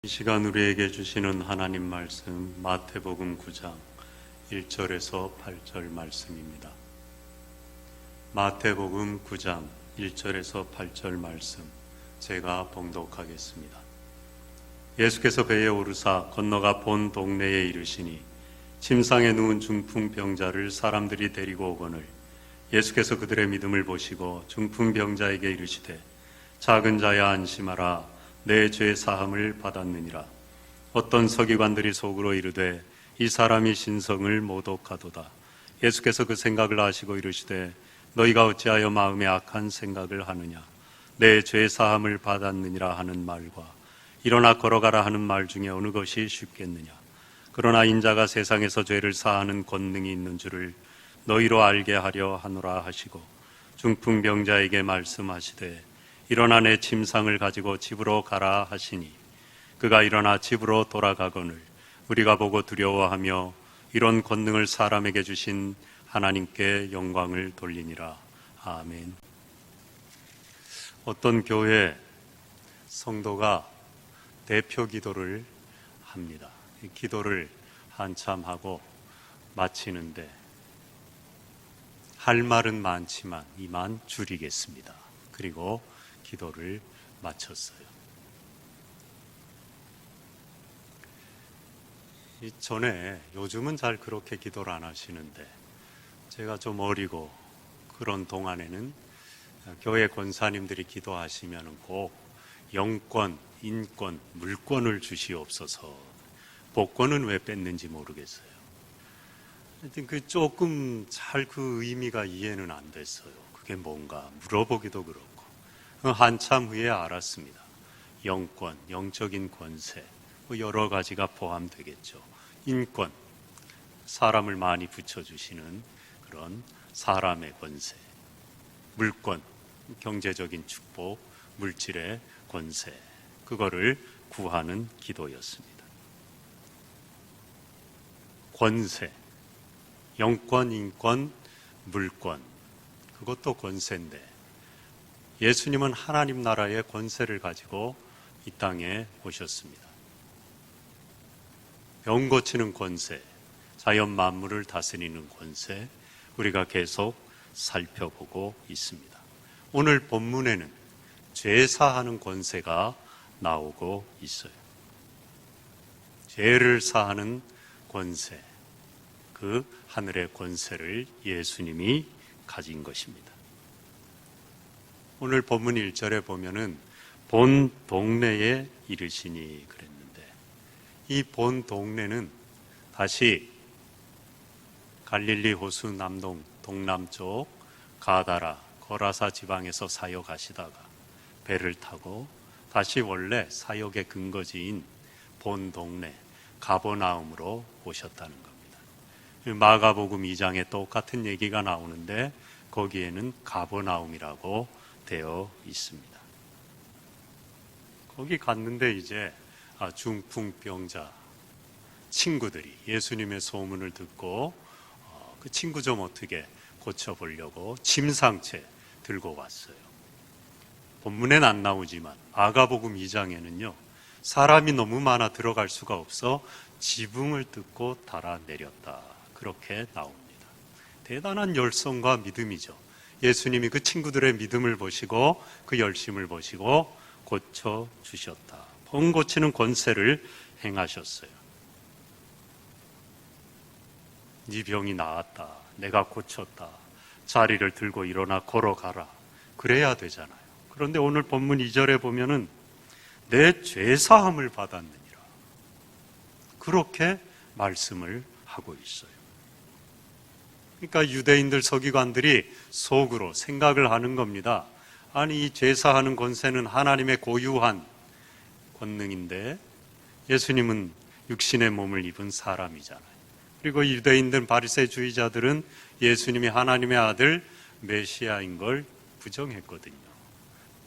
이 시간 우리에게 주시는 하나님 말씀 마태복음 9장 1절에서 8절 말씀입니다. 마태복음 9장 1절에서 8절 말씀 제가 봉독하겠습니다. 예수께서 배에 오르사 건너가 본 동네에 이르시니 침상에 누운 중풍병자를 사람들이 데리고 오거늘 예수께서 그들의 믿음을 보시고 중풍병자에게 이르시되 작은 자야 안심하라 내 죄 사함을 받았느니라. 어떤 서기관들이 속으로 이르되 이 사람이 신성을 모독하도다. 예수께서 그 생각을 아시고 이르시되 너희가 어찌하여 마음에 악한 생각을 하느냐. 내 죄 사함을 받았느니라 하는 말과 일어나 걸어가라 하는 말 중에 어느 것이 쉽겠느냐. 그러나 인자가 세상에서 죄를 사하는 권능이 있는 줄을 너희로 알게 하려 하노라 하시고 중풍병자에게 말씀하시되 일어나 내 침상을 가지고 집으로 가라 하시니 그가 일어나 집으로 돌아가거늘 우리가 보고 두려워하며 이런 권능을 사람에게 주신 하나님께 영광을 돌리니라. 아멘. 어떤 교회 성도가 대표 기도를 합니다. 이 기도를 한참 하고 마치는데 할 말은 많지만 이만 줄이겠습니다. 그리고 기도를 마쳤어요. 전에 요즘은 잘 그렇게 기도를 안 하시는데 제가 좀 어리고 그런 동안에는 교회 권사님들이 기도하시면 꼭 영권, 인권, 물권을 주시옵소서. 복권은 왜 뺐는지 모르겠어요. 하여튼 그 조금 잘 그 의미가 이해는 안 됐어요. 그게 뭔가 물어보기도 그렇고 한참 후에 알았습니다. 영권, 영적인 권세, 여러 가지가 포함되겠죠. 인권, 사람을 많이 붙여주시는 그런 사람의 권세. 물권, 경제적인 축복, 물질의 권세. 그거를 구하는 기도였습니다. 권세, 영권, 인권, 물권. 그것도 권세인데 예수님은 하나님 나라의 권세를 가지고 이 땅에 오셨습니다. 병 고치는 권세, 자연 만물을 다스리는 권세, 우리가 계속 살펴보고 있습니다. 오늘 본문에는 죄 사하는 권세가 나오고 있어요. 죄를 사하는 권세, 그 하늘의 권세를 예수님이 가진 것입니다. 오늘 본문 1절에 보면은 본 동네에 이르시니 그랬는데 이 본 동네는 다시 갈릴리 호수 동남쪽 가다라 거라사 지방에서 사역하시다가 배를 타고 다시 원래 사역의 근거지인 본 동네 가버나움으로 오셨다는 겁니다. 마가복음 2장에 똑같은 얘기가 나오는데 거기에는 가버나움이라고 되어 있습니다. 거기 갔는데 이제 중풍병자 친구들이 예수님의 소문을 듣고 그 친구 좀 어떻게 고쳐보려고 침상채 들고 왔어요. 본문엔 안 나오지만 마가복음 2장에는요 사람이 너무 많아 들어갈 수가 없어 지붕을 뜯고 달아내렸다 그렇게 나옵니다. 대단한 열성과 믿음이죠. 예수님이 그 친구들의 믿음을 보시고 그 열심을 보시고 고쳐주셨다. 병 고치는 권세를 행하셨어요. 네 병이 나았다. 내가 고쳤다. 자리를 들고 일어나 걸어가라. 그래야 되잖아요. 그런데 오늘 본문 2절에 보면은 내 죄사함을 받았느니라. 그렇게 말씀을 하고 있어요. 그러니까 유대인들 서기관들이 속으로 생각을 하는 겁니다. 아니 이 죄사하는 권세는 하나님의 고유한 권능인데 예수님은 육신의 몸을 입은 사람이잖아요. 그리고 유대인들 바리새주의자들은 예수님이 하나님의 아들 메시아인 걸 부정했거든요.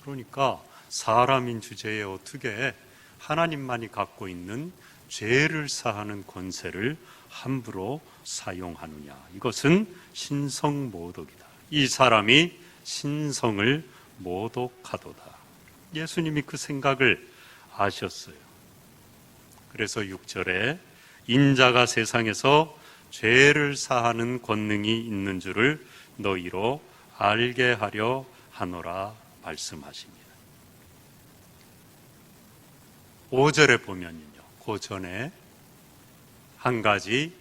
그러니까 사람인 주제에 어떻게 하나님만이 갖고 있는 죄를 사하는 권세를 함부로 사용하느냐. 이것은 신성모독이다. 이 사람이 신성을 모독하도다. 예수님이 그 생각을 아셨어요. 그래서 6절에 인자가 세상에서 죄를 사하는 권능이 있는 줄을 너희로 알게 하려 하노라 말씀하십니다. 5절에 보면요, 그 전에 한 가지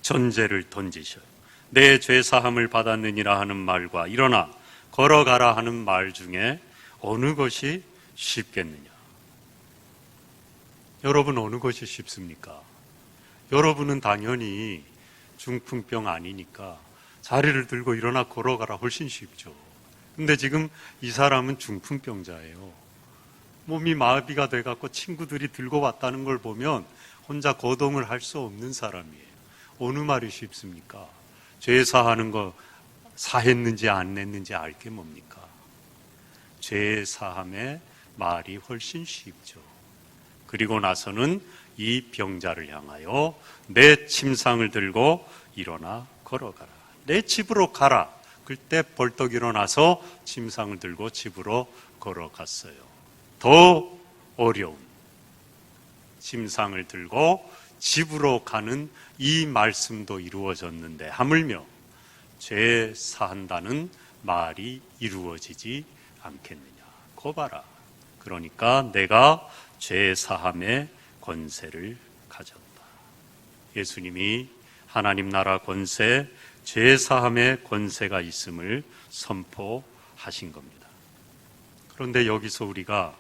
전제를 던지셔요. 내 죄사함을 받았느니라 하는 말과 일어나 걸어가라 하는 말 중에 어느 것이 쉽겠느냐? 여러분, 어느 것이 쉽습니까? 여러분은 당연히 중풍병 아니니까 자리를 들고 일어나 걸어가라 훨씬 쉽죠. 근데 지금 이 사람은 중풍병자예요. 몸이 마비가 돼갖고 친구들이 들고 왔다는 걸 보면 혼자 거동을 할 수 없는 사람이에요. 어느 말이 쉽습니까? 죄 사하는 거 사했는지 안 했는지 알 게 뭡니까? 죄 사함의 말이 훨씬 쉽죠. 그리고 나서는 이 병자를 향하여 내 침상을 들고 일어나 걸어가라. 내 집으로 가라. 그때 벌떡 일어나서 침상을 들고 집으로 걸어갔어요. 더 어려운 침상을 들고 집으로 가는 이 말씀도 이루어졌는데 하물며 죄 사한다는 말이 이루어지지 않겠느냐. 거 봐라. 그러니까 내가 죄 사함의 권세를 가졌다. 예수님이 하나님 나라 권세, 죄 사함의 권세가 있음을 선포하신 겁니다. 그런데 여기서 우리가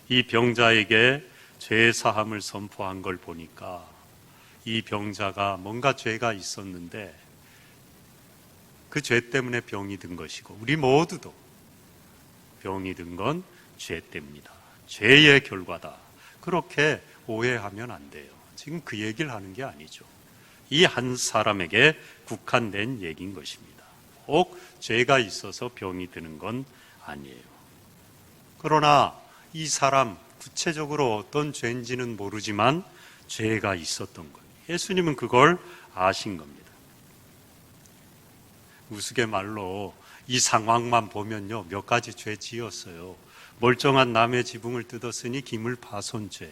이 병자에게 죄 사함을 선포한 걸 보니까 이 병자가 뭔가 죄가 있었는데 그 죄 때문에 병이 든 것이고, 우리 모두도 병이 든 건 죄 때문이다. 죄의 결과다. 그렇게 오해하면 안 돼요. 지금 그 얘기를 하는 게 아니죠. 이 한 사람에게 국한된 얘기인 것입니다. 꼭 죄가 있어서 병이 드는 건 아니에요. 그러나 이 사람 구체적으로 어떤 죄인지는 모르지만 죄가 있었던 거예요. 예수님은 그걸 아신 겁니다. 우스갯말로 이 상황만 보면요, 몇 가지 죄 지었어요. 멀쩡한 남의 지붕을 뜯었으니 기물파손죄,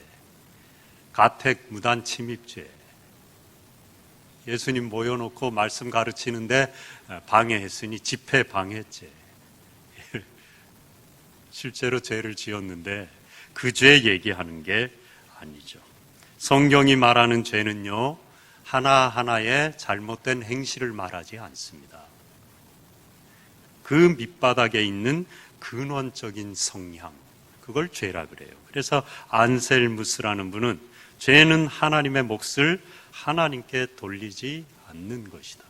가택 무단 침입죄, 예수님 모여놓고 말씀 가르치는데 방해했으니 집회방해죄. 실제로 죄를 지었는데 그 죄 얘기하는 게 아니죠. 성경이 말하는 죄는요, 하나하나의 잘못된 행실을 말하지 않습니다. 그 밑바닥에 있는 근원적인 성향, 그걸 죄라 그래요. 그래서 안셀무스라는 분은 죄는 하나님의 몫을 하나님께 돌리지 않는 것이다.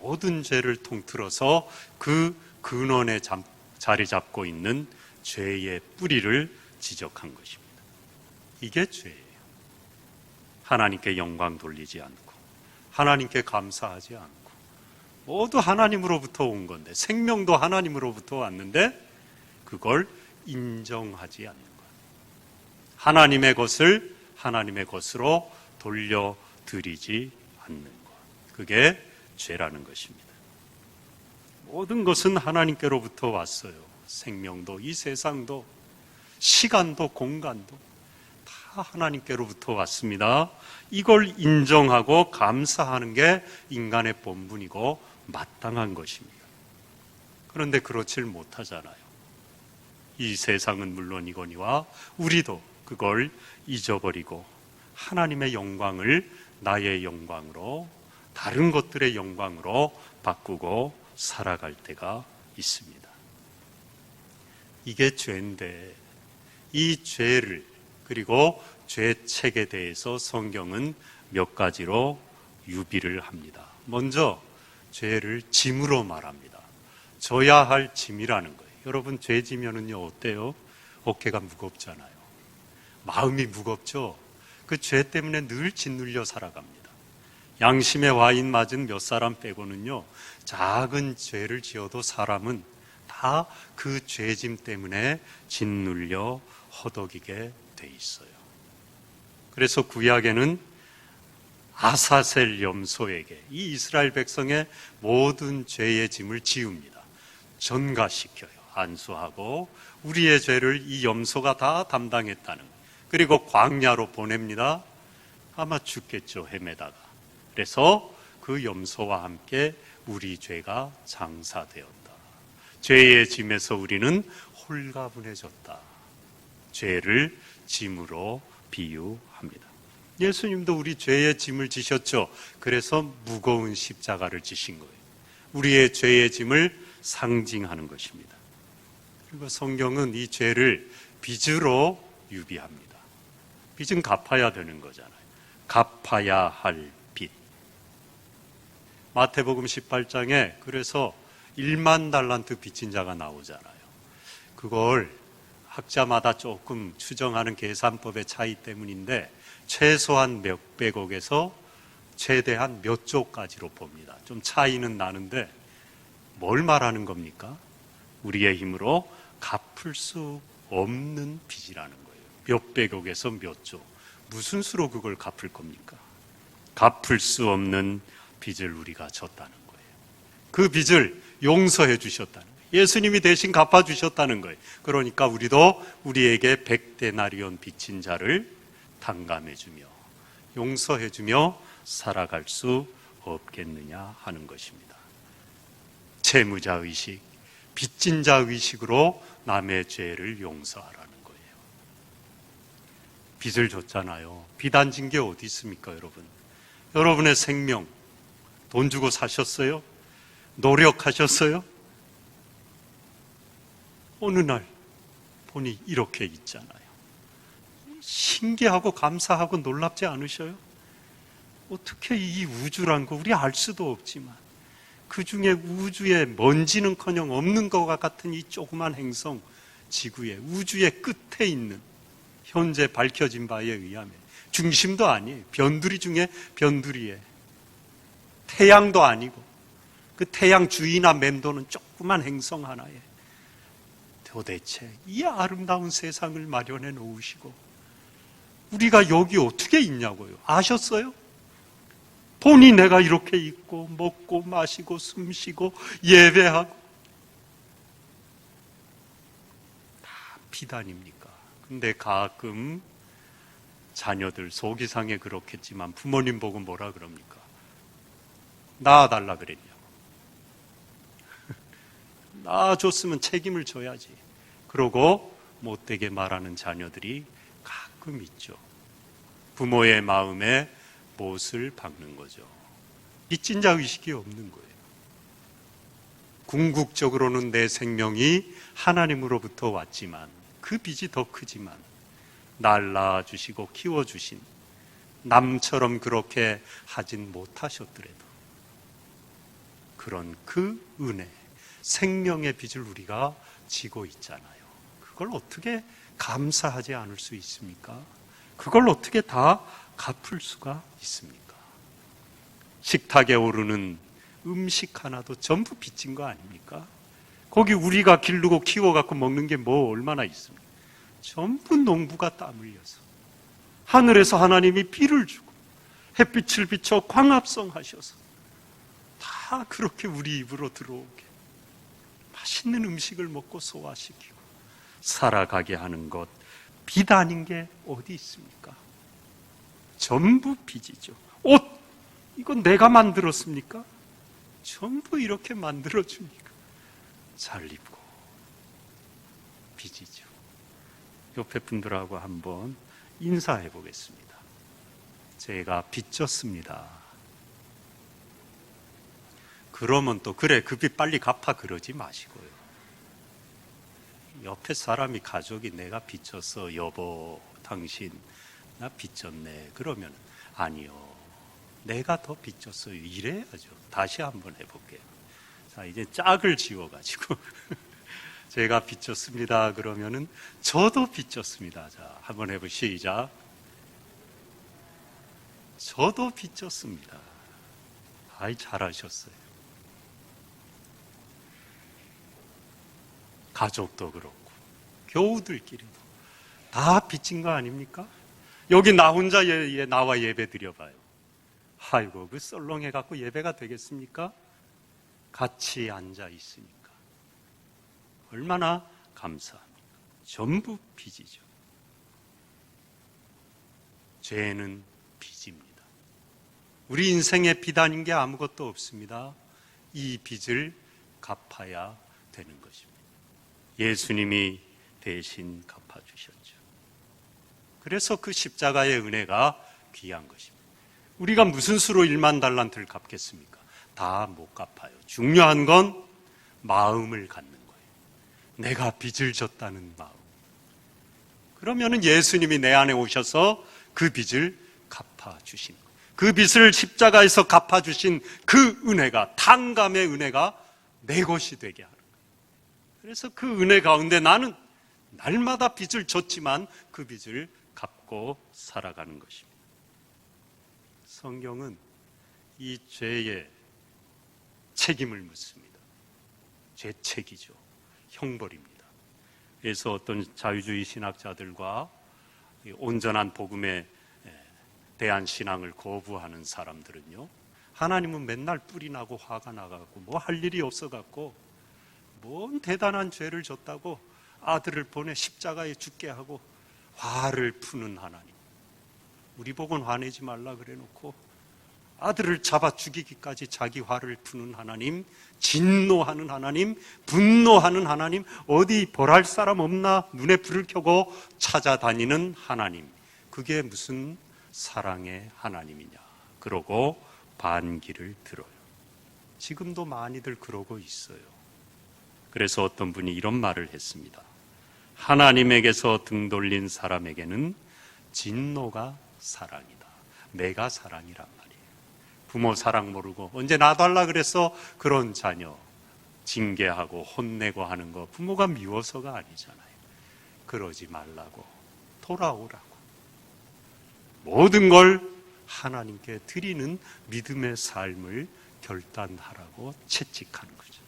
모든 죄를 통틀어서 그 근원에 자리 잡고 있는 죄의 뿌리를 지적한 것입니다. 이게 죄예요. 하나님께 영광 돌리지 않고, 하나님께 감사하지 않고, 모두 하나님으로부터 온 건데, 생명도 하나님으로부터 왔는데 그걸 인정하지 않는 것, 하나님의 것을 하나님의 것으로 돌려드리지 않는 것, 그게 죄라는 것입니다. 모든 것은 하나님께로부터 왔어요. 생명도, 이 세상도, 시간도, 공간도 다 하나님께로부터 왔습니다. 이걸 인정하고 감사하는 게 인간의 본분이고 마땅한 것입니다. 그런데 그렇지를 못하잖아요. 이 세상은 물론이거니와 우리도 그걸 잊어버리고 하나님의 영광을 나의 영광으로, 다른 것들의 영광으로 바꾸고 살아갈 때가 있습니다. 이게 죄인데, 이 죄를, 그리고 죄책에 대해서 성경은 몇 가지로 유비를 합니다. 먼저 죄를 짐으로 말합니다. 져야 할 짐이라는 거예요. 여러분, 죄 지면은요 어때요? 어깨가 무겁잖아요. 마음이 무겁죠. 그 죄 때문에 늘 짓눌려 살아갑니다. 양심의 와인 맞은 몇 사람 빼고는요, 작은 죄를 지어도 사람은 다 그 죄짐 때문에 짓눌려 허덕이게 돼 있어요. 그래서 구약에는 아사셀 염소에게 이 이스라엘 백성의 모든 죄의 짐을 지웁니다. 전가시켜요. 안수하고 우리의 죄를 이 염소가 다 담당했다는 거예요. 그리고 광야로 보냅니다. 아마 죽겠죠, 헤매다가. 그래서 그 염소와 함께 우리 죄가 장사되었다. 죄의 짐에서 우리는 홀가분해졌다. 죄를 짐으로 비유합니다. 예수님도 우리 죄의 짐을 지셨죠. 그래서 무거운 십자가를 지신 거예요. 우리의 죄의 짐을 상징하는 것입니다. 그리고 성경은 이 죄를 빚으로 유비합니다. 빚은 갚아야 되는 거잖아요. 갚아야 할 빚. 마태복음 18장에 그래서 1만 달란트 빚진 자가 나오잖아요. 그걸 학자마다 조금 추정하는 계산법의 차이 때문인데 최소한 몇백억에서 최대한 몇 조까지로 봅니다. 좀 차이는 나는데 뭘 말하는 겁니까? 우리의 힘으로 갚을 수 없는 빚이라는 거예요. 몇백억에서 몇 조. 무슨 수로 그걸 갚을 겁니까? 갚을 수 없는 빚을 우리가 졌다는 거예요. 그 빚을 용서해 주셨다는 거예요. 예수님이 대신 갚아주셨다는 거예요. 그러니까 우리도 우리에게 100데나리온 빚진 자를 탕감해주며 용서해주며 살아갈 수 없겠느냐 하는 것입니다. 채무자의식, 빚진 자의식으로 남의 죄를 용서하라는 거예요. 빚을 줬잖아요. 빚 안 진 게 어디 있습니까, 여러분? 여러분의 생명 돈 주고 사셨어요? 노력하셨어요? 어느 날 보니 이렇게 있잖아요. 신기하고 감사하고 놀랍지 않으셔요? 어떻게 이 우주란 거 우리 알 수도 없지만 그 중에 우주에 먼지는커녕 없는 것과 같은 이 조그만 행성 지구의 우주의 끝에 있는 현재 밝혀진 바에 의하면 중심도 아니에요. 변두리 중에 변두리에 태양도 아니고 그 태양 주위나 맴도는 조그만 행성 하나에 도대체 이 아름다운 세상을 마련해 놓으시고 우리가 여기 어떻게 있냐고요? 아셨어요? 보니 내가 이렇게 있고 먹고 마시고 숨쉬고 예배하고 다 빚 아닙니까? 근데 가끔 자녀들 속이상에 그렇겠지만 부모님 보고 뭐라 그럽니까? 낳아달라 그랬냐고. 낳아줬으면 책임을 져야지. 그러고 못되게 말하는 자녀들이 가끔 있죠. 부모의 마음에 못을 박는 거죠. 빚진 자 의식이 없는 거예요. 궁극적으로는 내 생명이 하나님으로부터 왔지만 그 빚이 더 크지만 날 낳아주시고 키워주신 남처럼 그렇게 하진 못하셨더라도 그런 그 은혜, 생명의 빚을 우리가 지고 있잖아요. 그걸 어떻게 감사하지 않을 수 있습니까? 그걸 어떻게 다 갚을 수가 있습니까? 식탁에 오르는 음식 하나도 전부 빚진 거 아닙니까? 거기 우리가 기르고 키워갖고 먹는 게 뭐 얼마나 있습니까? 전부 농부가 땀 흘려서 하늘에서 하나님이 비를 주고 햇빛을 비춰 광합성하셔서 다 그렇게 우리 입으로 들어오게 맛있는 음식을 먹고 소화시키고 살아가게 하는 것, 빚 아닌 게 어디 있습니까? 전부 빚이죠. 옷, 이건 내가 만들었습니까? 전부 이렇게 만들어주니까 잘 입고 빚이죠. 옆에 분들하고 한번 인사해 보겠습니다. 제가 빚졌습니다. 그러면 또 그래 그 빚 빨리 갚아 그러지 마시고요. 옆에 사람이 가족이 내가 빚졌어 여보 당신 나 빚졌네 그러면 아니요 내가 더 빚졌어요 이래야죠. 다시 한번 해볼게요. 자 이제 짝을 지워가지고 제가 빚졌습니다 그러면은 저도 빚졌습니다. 자 한번 해보 시작. 저도 빚졌습니다. 아이 잘하셨어요. 가족도 그렇고 교우들끼리도 다 빚진 거 아닙니까? 여기 나 혼자 나와 예배 드려봐요. 아이고 그 썰렁해갖고 예배가 되겠습니까? 같이 앉아 있으니까 얼마나 감사합니까? 전부 빚이죠. 죄는 빚입니다. 우리 인생의 빚 아닌 게 아무것도 없습니다. 이 빚을 갚아야 되는 것입니다. 예수님이 대신 갚아주셨죠. 그래서 그 십자가의 은혜가 귀한 것입니다. 우리가 무슨 수로 1만 달란트를 갚겠습니까? 다 못 갚아요. 중요한 건 마음을 갖는 거예요. 내가 빚을 졌다는 마음. 그러면은 예수님이 내 안에 오셔서 그 빚을 갚아주신 거예요. 그 빚을 십자가에서 갚아주신 그 은혜가, 탕감의 은혜가 내 것이 되게 하는 거예요. 그래서 그 은혜 가운데 나는 날마다 빚을 졌지만 그 빚을 갚고 살아가는 것입니다. 성경은 이 죄의 책임을 묻습니다. 죄책이죠. 형벌입니다. 그래서 어떤 자유주의 신학자들과 온전한 복음에 대한 신앙을 거부하는 사람들은요, 하나님은 맨날 뿔이 나고 화가 나가고 뭐 할 일이 없어갖고 뭔 대단한 죄를 졌다고 아들을 보내 십자가에 죽게 하고 화를 푸는 하나님. 우리 복은 화내지 말라 그래놓고 아들을 잡아 죽이기까지 자기 화를 푸는 하나님, 진노하는 하나님, 분노하는 하나님, 어디 벌할 사람 없나 눈에 불을 켜고 찾아다니는 하나님. 그게 무슨 사랑의 하나님이냐. 그러고 반기를 들어요. 지금도 많이들 그러고 있어요. 그래서 어떤 분이 이런 말을 했습니다. 하나님에게서 등 돌린 사람에게는 진노가 사랑이다. 내가 사랑이란 말이에요. 부모 사랑 모르고 언제 놔달라 그래서 그런 자녀 징계하고 혼내고 하는 거 부모가 미워서가 아니잖아요. 그러지 말라고, 돌아오라고. 모든 걸 하나님께 드리는 믿음의 삶을 결단하라고 채찍하는 거죠.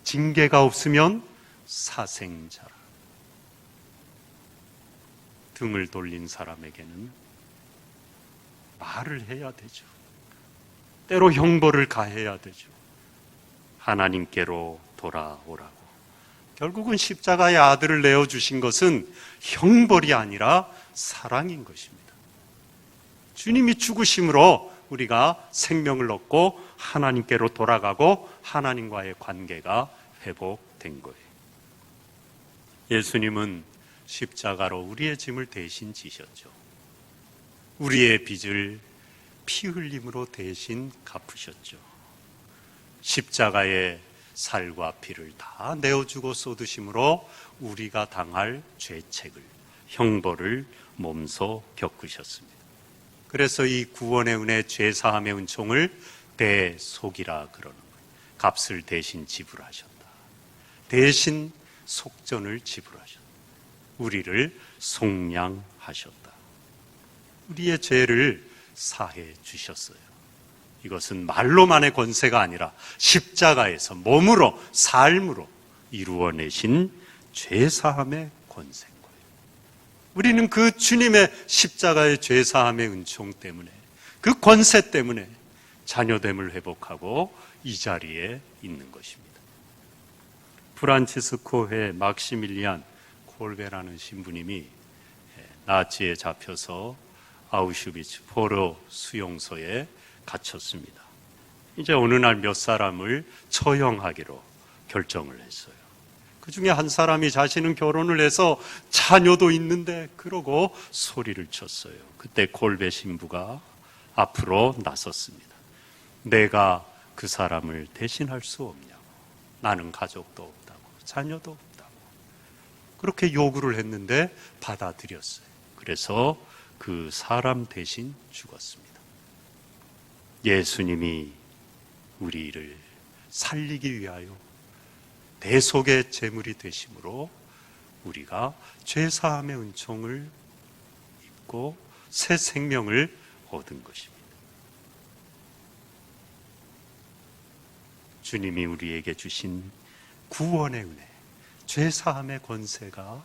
징계가 없으면 사생자라. 등을 돌린 사람에게는 말을 해야 되죠. 때로 형벌을 가해야 되죠. 하나님께로 돌아오라고. 결국은 십자가의 아들을 내어주신 것은 형벌이 아니라 사랑인 것입니다. 주님이 죽으심으로 우리가 생명을 얻고 하나님께로 돌아가고 하나님과의 관계가 회복된 거예요. 예수님은 십자가로 우리의 짐을 대신 지셨죠. 우리의 빚을 피 흘림으로 대신 갚으셨죠. 십자가의 살과 피를 다 내어주고 쏟으심으로 우리가 당할 죄책을, 형벌을 몸소 겪으셨습니다. 그래서 이 구원의 은혜, 죄사함의 은총을 대속이라 그러는 거예요. 값을 대신 지불하셨다. 대신 속전을 지불하셨다. 우리를 속량하셨다. 우리의 죄를 사해 주셨어요. 이것은 말로만의 권세가 아니라 십자가에서 몸으로, 삶으로 이루어내신 죄사함의 권세인 거예요. 우리는 그 주님의 십자가의 죄사함의 은총 때문에, 그 권세 때문에 자녀됨을 회복하고 이 자리에 있는 것입니다. 프란치스코회 막시밀리안 콜베라는 신부님이 나치에 잡혀서 아우슈비츠 포로 수용소에 갇혔습니다. 이제 어느 날 몇 사람을 처형하기로 결정을 했어요. 그 중에 한 사람이 자신은 결혼을 해서 자녀도 있는데 그러고 소리를 쳤어요. 그때 콜베 신부가 앞으로 나섰습니다. 내가 그 사람을 대신할 수 없냐고. 나는 가족도 없다고, 자녀도 없다고. 그렇게 요구를 했는데 받아들였어요. 그래서 그 사람 대신 죽었습니다. 예수님이 우리를 살리기 위하여 대속의 제물이 되심으로 우리가 죄사함의 은총을 입고 새 생명을 얻은 것입니다. 주님이 우리에게 주신 구원의 은혜, 죄사함의 권세가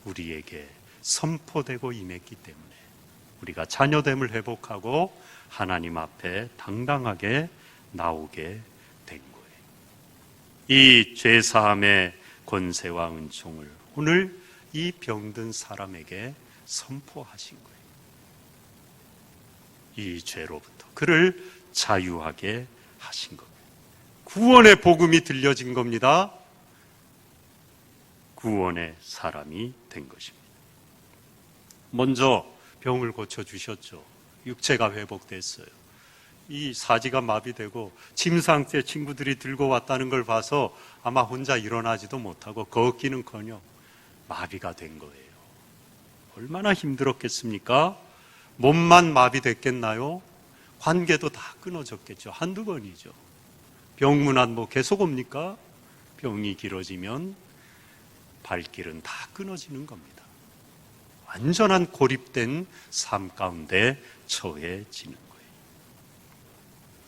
우리에게 선포되고 임했기 때문에 우리가 자녀됨을 회복하고 하나님 앞에 당당하게 나오게 된 거예요. 이 죄사함의 권세와 은총을 오늘 이 병든 사람에게 선포하신 거예요. 이 죄로부터 그를 자유하게 하신 겁니다. 구원의 복음이 들려진 겁니다. 구원의 사람이 된 것입니다. 먼저 병을 고쳐주셨죠. 육체가 회복됐어요. 이 사지가 마비되고 침상 때 친구들이 들고 왔다는 걸 봐서 아마 혼자 일어나지도 못하고 걷기는커녕 마비가 된 거예요. 얼마나 힘들었겠습니까? 몸만 마비됐겠나요? 관계도 다 끊어졌겠죠. 한두 번이죠. 병문안 계속 옵니까? 병이 길어지면 발길은 다 끊어지는 겁니다. 완전한 고립된 삶 가운데 처해지는 거예요.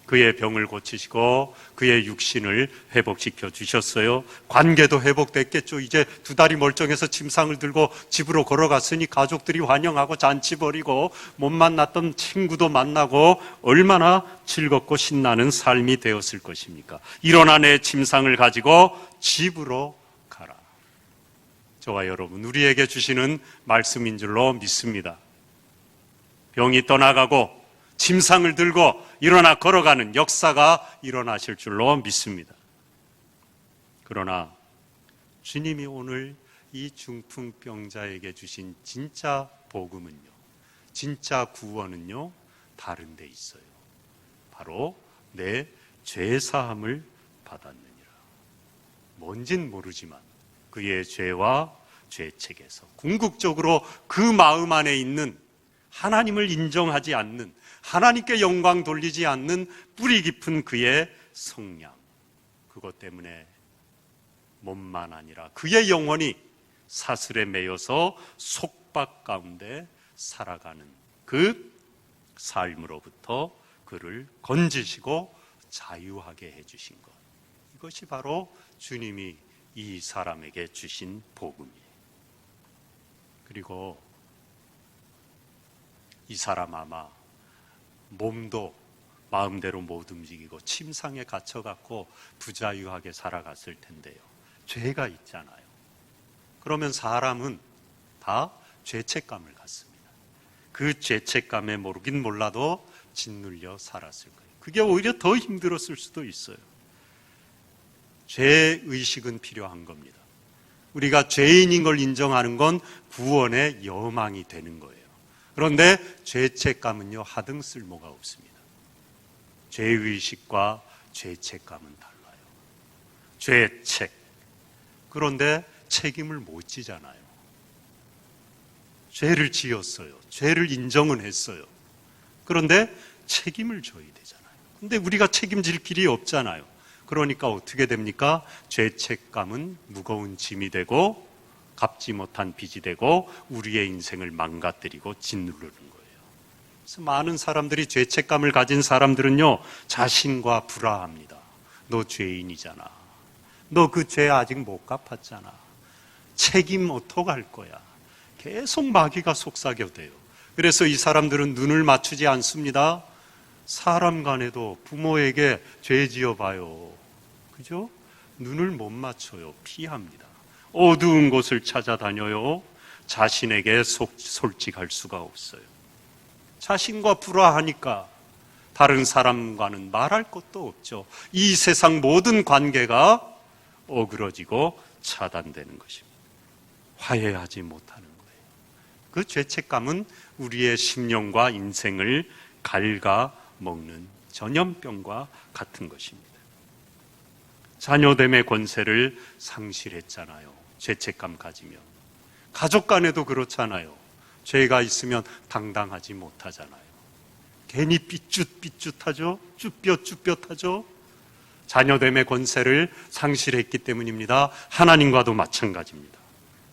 그의 병을 고치시고 그의 육신을 회복시켜 주셨어요. 관계도 회복됐겠죠. 이제 두 다리 멀쩡해서 침상을 들고 집으로 걸어갔으니 가족들이 환영하고 잔치 벌이고 못 만났던 친구도 만나고 얼마나 즐겁고 신나는 삶이 되었을 것입니까? 일어나 내 침상을 가지고 집으로 가라. 저와 여러분, 우리에게 주시는 말씀인 줄로 믿습니다. 병이 떠나가고 침상을 들고 일어나 걸어가는 역사가 일어나실 줄로 믿습니다. 그러나 주님이 오늘 이 중풍병자에게 주신 진짜 복음은요, 진짜 구원은요, 다른 데 있어요. 바로 내 죄사함을 받았느니라. 뭔진 모르지만 그의 죄와 죄책에서 궁극적으로 그 마음 안에 있는 하나님을 인정하지 않는, 하나님께 영광 돌리지 않는 뿌리 깊은 그의 성량, 그것 때문에 몸만 아니라 그의 영혼이 사슬에 매여서 속박 가운데 살아가는 그 삶으로부터 그를 건지시고 자유하게 해주신 것, 이것이 바로 주님이 이 사람에게 주신 복음이에요. 그리고 이 사람 아마 몸도 마음대로 못 움직이고 침상에 갇혀갖고 부자유하게 살아갔을 텐데요. 죄가 있잖아요. 그러면 사람은 다 죄책감을 갖습니다. 그 죄책감에 모르긴 몰라도 짓눌려 살았을 거예요. 그게 오히려 더 힘들었을 수도 있어요. 죄의식은 필요한 겁니다. 우리가 죄인인 걸 인정하는 건 구원의 여망이 되는 거예요. 그런데 죄책감은요, 하등 쓸모가 없습니다. 죄의식과 죄책감은 달라요. 죄책. 그런데 책임을 못 지잖아요. 죄를 지었어요. 죄를 인정은 했어요. 그런데 책임을 져야 되잖아요. 근데 우리가 책임질 길이 없잖아요. 그러니까 어떻게 됩니까? 죄책감은 무거운 짐이 되고 갚지 못한 빚이 되고 우리의 인생을 망가뜨리고 짓누르는 거예요. 그래서 많은 사람들이 죄책감을 가진 사람들은요, 자신과 불화합니다. 너 죄인이잖아. 너 그 죄 아직 못 갚았잖아. 책임 어떡할 거야. 계속 마귀가 속삭여대요. 그래서 이 사람들은 눈을 맞추지 않습니다. 사람 간에도 부모에게 죄 지어봐요. 그죠? 눈을 못 맞춰요. 피합니다. 어두운 곳을 찾아다녀요. 자신에게 솔직할 수가 없어요. 자신과 불화하니까 다른 사람과는 말할 것도 없죠. 이 세상 모든 관계가 어그러지고 차단되는 것입니다. 화해하지 못하는 거예요. 그 죄책감은 우리의 심령과 인생을 갉아먹는 전염병과 같은 것입니다. 자녀됨의 권세를 상실했잖아요. 죄책감 가지면. 가족 간에도 그렇잖아요. 죄가 있으면 당당하지 못하잖아요. 괜히 삐뚤삐뚤하죠. 쭈뼛쭈뼛하죠. 자녀됨의 권세를 상실했기 때문입니다. 하나님과도 마찬가지입니다.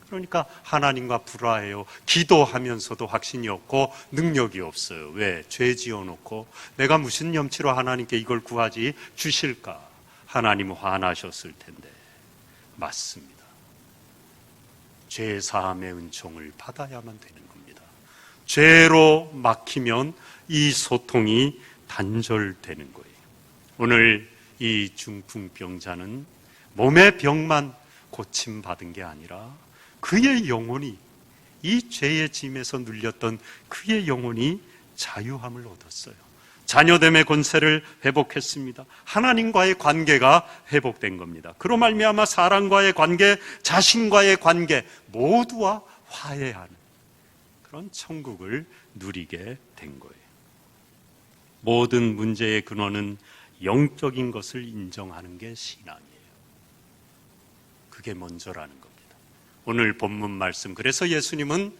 그러니까 하나님과 불화해요. 기도하면서도 확신이 없고 능력이 없어요. 왜? 죄 지어놓고 내가 무슨 염치로 하나님께 이걸 구하지 주실까? 하나님은 화나셨을 텐데. 맞습니다. 죄 사함의 은총을 받아야만 되는 겁니다. 죄로 막히면 이 소통이 단절되는 거예요. 오늘 이 중풍병자는 몸의 병만 고침받은 게 아니라 그의 영혼이, 이 죄의 짐에서 눌렸던 그의 영혼이 자유함을 얻었어요. 자녀됨의 권세를 회복했습니다. 하나님과의 관계가 회복된 겁니다. 그로 말미암아 사람과의 관계, 자신과의 관계 모두와 화해하는 그런 천국을 누리게 된 거예요. 모든 문제의 근원은 영적인 것을 인정하는 게 신앙이에요. 그게 먼저라는 겁니다. 오늘 본문 말씀, 그래서 예수님은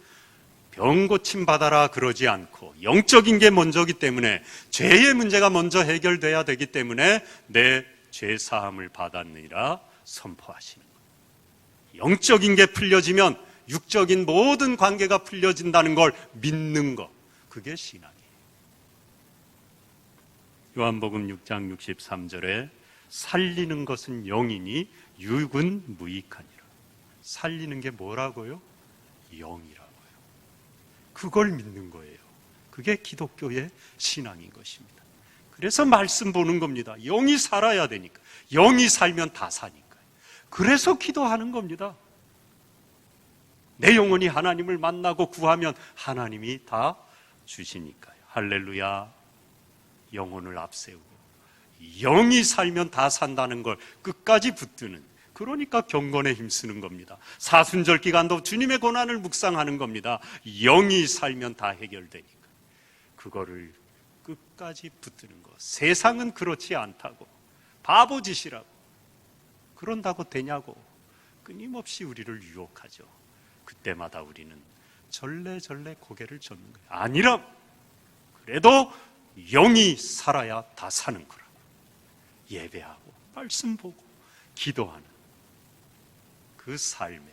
병 고침 받아라 그러지 않고 영적인 게 먼저기 때문에, 죄의 문제가 먼저 해결돼야 되기 때문에 내 죄 사함을 받았느니라 선포하시는 거예요. 영적인 게 풀려지면 육적인 모든 관계가 풀려진다는 걸 믿는 것, 그게 신앙이에요. 요한복음 6장 63절에 살리는 것은 영이니 육은 무익하니라. 살리는 게 뭐라고요? 영이라고요. 그걸 믿는 거예요. 그게 기독교의 신앙인 것입니다. 그래서 말씀 보는 겁니다. 영이 살아야 되니까. 영이 살면 다 사니까요. 그래서 기도하는 겁니다. 내 영혼이 하나님을 만나고 구하면 하나님이 다 주시니까요. 할렐루야. 영혼을 앞세우고 영이 살면 다 산다는 걸 끝까지 붙드는, 그러니까 경건에 힘쓰는 겁니다. 사순절 기간도 주님의 고난을 묵상하는 겁니다. 영이 살면 다 해결되니까 그거를 끝까지 붙드는 것. 세상은 그렇지 않다고, 바보짓이라고, 그런다고 되냐고 끊임없이 우리를 유혹하죠. 그때마다 우리는 절레절레 고개를 젓는 거예요. 아니라 그래도 영이 살아야 다 사는 거라고. 예배하고 말씀 보고 기도하는 그 삶에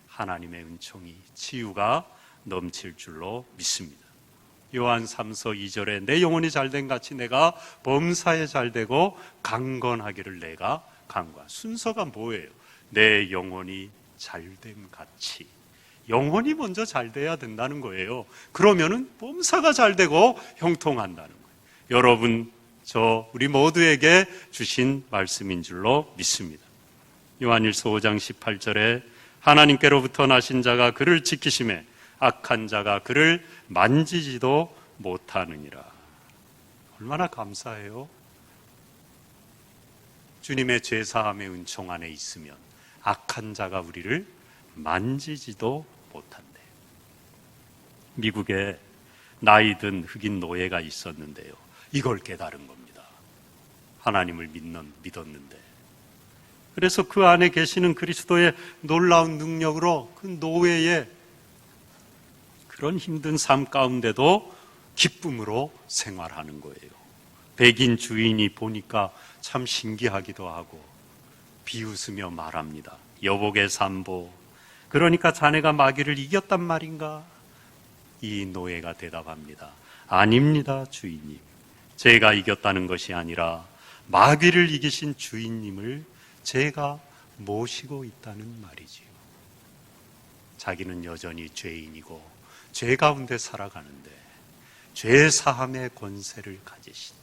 하나님의 은총이, 치유가 넘칠 줄로 믿습니다. 요한 3서 2절에 내 영혼이 잘된 같이 내가 범사에 잘되고 강건하기를 내가 간구하. 순서가 뭐예요? 내 영혼이 잘됨 같이. 영혼이 먼저 잘 돼야 된다는 거예요. 그러면은 범사가 잘 되고 형통한다는 거예요. 여러분, 우리 모두에게 주신 말씀인 줄로 믿습니다. 요한일서 5장 18절에 하나님께로부터 나신 자가 그를 지키심에 악한 자가 그를 만지지도 못하느니라. 얼마나 감사해요. 주님의 죄사함의 은총 안에 있으면 악한 자가 우리를 만지지도 못한대. 미국에 나이든 흑인 노예가 있었는데요, 이걸 깨달은 겁니다. 하나님을 믿었는데. 그래서 그 안에 계시는 그리스도의 놀라운 능력으로 그 노예의 그런 힘든 삶 가운데도 기쁨으로 생활하는 거예요. 백인 주인이 보니까 참 신기하기도 하고 비웃으며 말합니다. 여복의 산보, 그러니까 자네가 마귀를 이겼단 말인가? 이 노예가 대답합니다. 아닙니다, 주인님. 제가 이겼다는 것이 아니라 마귀를 이기신 주인님을 제가 모시고 있다는 말이지요. 자기는 여전히 죄인이고 죄 가운데 살아가는데 죄 사함의 권세를 가지신,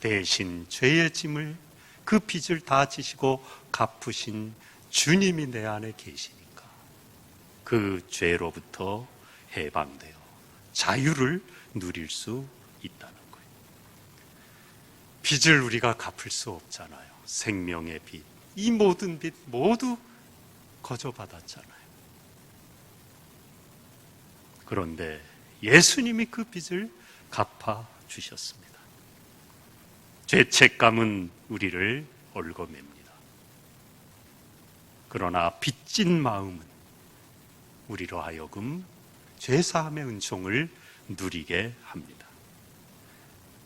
대신 죄의 짐을, 그 빚을 다 지시고 갚으신 주님이 내 안에 계시니까 그 죄로부터 해방되어 자유를 누릴 수 있다는 거예요. 빚을 우리가 갚을 수 없잖아요. 생명의 빚, 이 모든 빚 모두 거저받았잖아요. 그런데 예수님이 그 빚을 갚아 주셨습니다. 죄책감은 우리를 얽어맵니다. 그러나 빚진 마음은 우리로 하여금 죄사함의 은총을 누리게 합니다.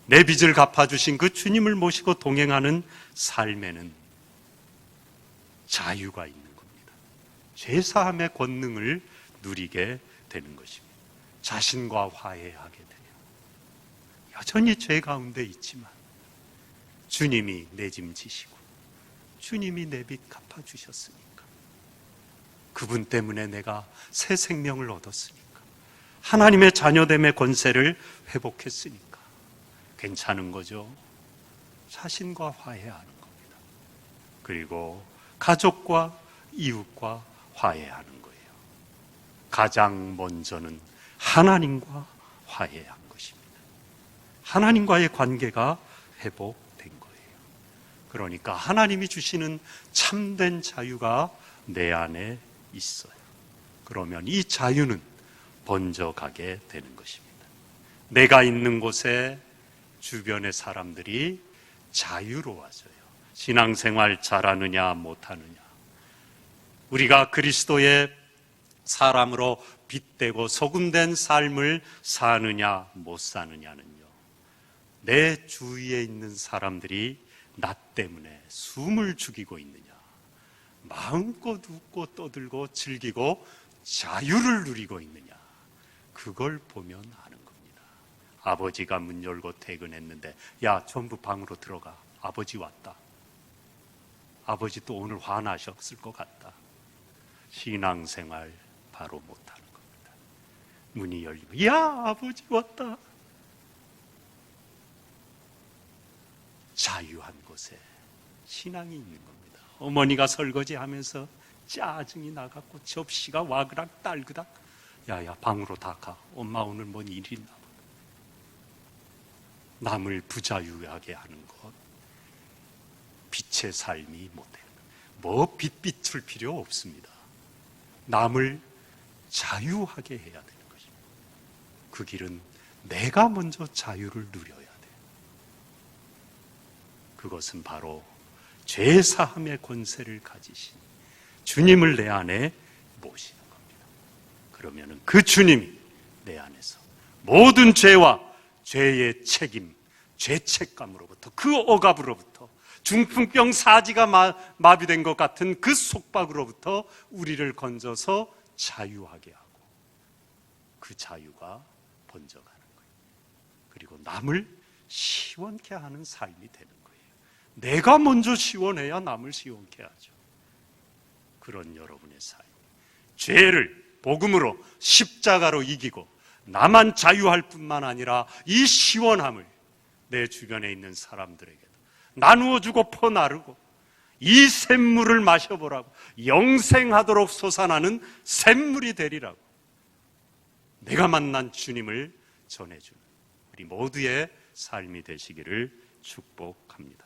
내 빚을 갚아주신 그 주님을 모시고 동행하는 삶에는 자유가 있는 겁니다. 죄사함의 권능을 누리게 되는 것입니다. 자신과 화해하게 돼요. 여전히 죄 가운데 있지만 주님이 내 짐 지시고 주님이 내 빚 갚아주셨으니까, 그분 때문에 내가 새 생명을 얻었으니까, 하나님의 자녀됨의 권세를 회복했으니까 괜찮은 거죠. 자신과 화해하는 겁니다. 그리고 가족과 이웃과 화해하는 거예요. 가장 먼저는 하나님과 화해한 것입니다. 하나님과의 관계가 회복된 거예요. 그러니까 하나님이 주시는 참된 자유가 내 안에 있어요. 그러면 이 자유는 번져가게 되는 것입니다. 내가 있는 곳에 주변의 사람들이 자유로워져요. 신앙생활 잘하느냐 못하느냐, 우리가 그리스도의 사람으로 빛되고 소금된 삶을 사느냐 못 사느냐는요, 내 주위에 있는 사람들이 나 때문에 숨을 죽이고 있느냐, 마음껏 웃고 떠들고 즐기고 자유를 누리고 있느냐, 그걸 보면 아는 겁니다. 아버지가 문 열고 퇴근했는데 야, 전부 방으로 들어가, 아버지 왔다. 아버지 또 오늘 화나셨을 것 같다. 신앙생활 바로 못하는 겁니다. 문이 열리면 야, 아버지 왔다. 자유한 곳에 신앙이 있는 겁니다. 어머니가 설거지하면서 짜증이 나갖고 접시가 와그락 딸그락, 야야 방으로 다 가, 엄마 오늘 뭔 일이 있나. 남을 부자유하게 하는 것, 빛의 삶이 못해요. 뭐 빛 비출 필요 없습니다. 남을 자유하게 해야 되는 것입니다. 그 길은 내가 먼저 자유를 누려야 돼요. 그것은 바로 죄사함의 권세를 가지신 주님을 내 안에 모시는 겁니다. 그러면은 그 주님이 내 안에서 모든 죄와 죄의 책임, 죄책감으로부터, 그 억압으로부터, 중풍병 사지가 마비된 것 같은 그 속박으로부터 우리를 건져서 자유하게 하고, 그 자유가 번져가는 거예요. 그리고 남을 시원케 하는 삶이 되는 거예요. 내가 먼저 시원해야 남을 시원케 하죠. 그런 여러분의 삶, 죄를 복음으로 십자가로 이기고 나만 자유할 뿐만 아니라 이 시원함을 내 주변에 있는 사람들에게도 나누어주고 퍼나르고, 이 샘물을 마셔보라고, 영생하도록 솟아나는 샘물이 되리라고 내가 만난 주님을 전해주는 우리 모두의 삶이 되시기를 축복합니다.